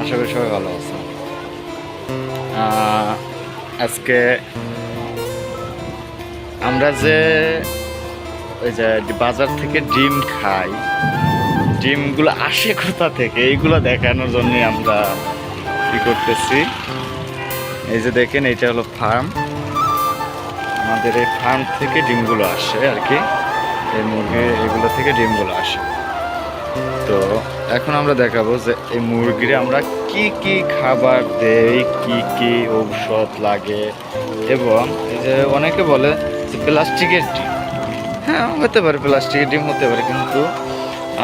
আশা করি সবাই ভালো আছে। আজকে আমরা যে ওই যে বাজার থেকে ডিম খাই, ডিমগুলো আসে কোথা থেকে এইগুলো দেখানোর জন্য আমরা কি করতেছি। এই যে দেখেন, এটা হলো ফার্ম। আমাদের এই ফার্ম থেকে ডিমগুলো আসে আর কি, এই মুরগি এগুলো থেকে ডিমগুলো আসে। তো এখন আমরা দেখাবো যে এই মুরগিরে আমরা কি কি খাবার দেই, কি কি ঔষধ লাগে। এবং এই যে অনেকে বলে যে প্লাস্টিকের ডিম, হ্যাঁ হতে পারে, প্লাস্টিকের ডিম হতে পারে, কিন্তু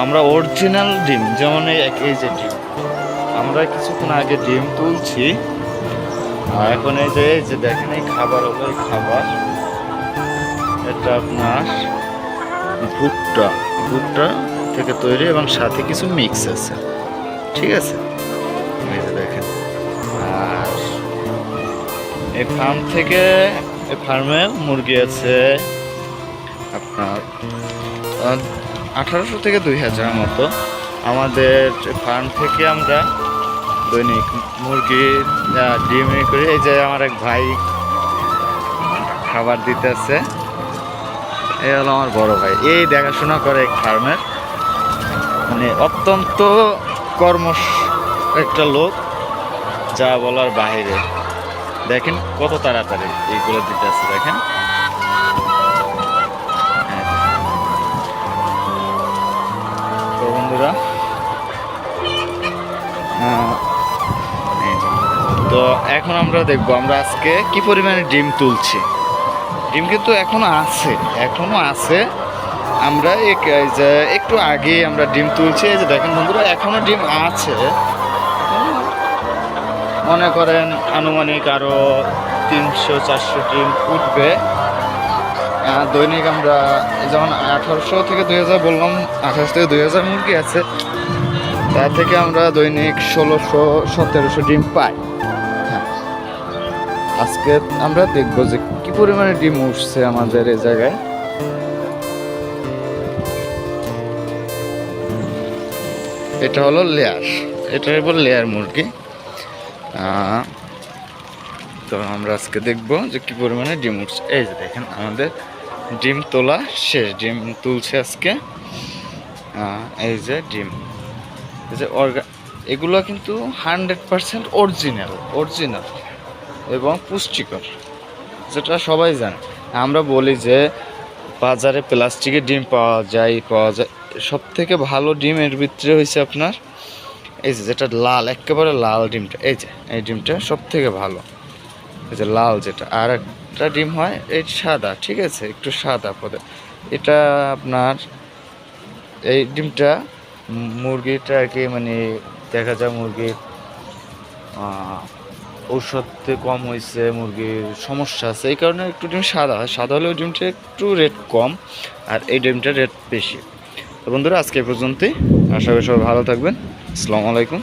আমরা অরিজিনাল ডিম, যেমন এই যে ডিম আমরা কিছুক্ষণ আগে ডিম তুলছি, আর এখন এই যে দেখেন এই খাবার হলো, এই খাবার এটা আপনার ভুট্টা ভুট্টা থেকে তৈরি এবং সাথে কিছু মিক্স আছে, ঠিক আছে। এই যে দেখেন, আর এই ফার্ম থেকে, এই ফার্মে মুরগি আছে আপনার 1800 থেকে 2000 মতো। আমাদের ফার্ম থেকে আমরা দৈনিক মুরগির ডিম করি। এই যে আমার এক ভাই খাবার দিতেছে, এই হলো আমার বড় ভাই, এই দেখাশোনা করে এক ফার্মের, মানে অত্যন্ত কর্মঠ একটা লোক, যা বলার বাইরে। দেখেন কত তাড়াতাড়ি এইগুলো দিতেছে, দেখেন। তো বন্ধুরা, তো এখন আমরা দেখবো আমরা আজকে কি পরিমাণে ডিম তুলছি। ডিম কিন্তু এখনো আছে। আমরা যে একটু আগে আমরা ডিম তুলছি, এই যে দেখেন বন্ধুরা, এখনো ডিম আছে। মনে করেন আনুমানিক আরো 300-400 ডিম উঠবে দৈনিক। আমরা যেমন 1800 থেকে 2000 বললাম, 2800 থেকে 2000 মুরগি আছে, তার থেকে আমরা দৈনিক 1600-1700 ডিম পাই। হ্যাঁ, আজকে আমরা দেখবো যে কি পরিমাণে ডিম উঠছে আমাদের এই জায়গায়। এটা হলো লেয়ার, এটা হলো লেয়ার মুরগি। তো আমরা আজকে দেখবো যে কি পরিমাণে ডিম উঠছে। এই যে দেখেন, আমাদের ডিম তোলা শেষ, ডিম তুলছে আজকে। এই যে ডিম, এই যে এগুলো কিন্তু 100% অরিজিনাল এবং পুষ্টিকর, যেটা সবাই জানে। আমরা বলি যে বাজারে প্লাস্টিকের ডিম পাওয়া যায়, সব থেকে ভালো ডিম এর ভিতরে হয়েছে আপনার এই যে যেটা লাল, একেবারে লাল ডিমটা, এই যে এই ডিমটা সব থেকে ভালো। এই যে লাল যেটা, আর একটা ডিম হয় এই সাদা, ঠিক আছে, একটু সাদা পদে, এটা আপনার এই ডিমটা মুরগিটা আর কি, মানে দেখা যায় মুরগির ঔষধে কম হয়েছে, মুরগির সমস্যা আছে, এই কারণে একটু ডিম সাদা হয়। সাদা হলেও ডিমটা একটু রেট কম, আর এই ডিমটার রেট বেশি। তো বন্ধুরা, আজকে এই পর্যন্তই। আশা করি সবাই ভালো থাকবেন। আসসালামু আলাইকুম।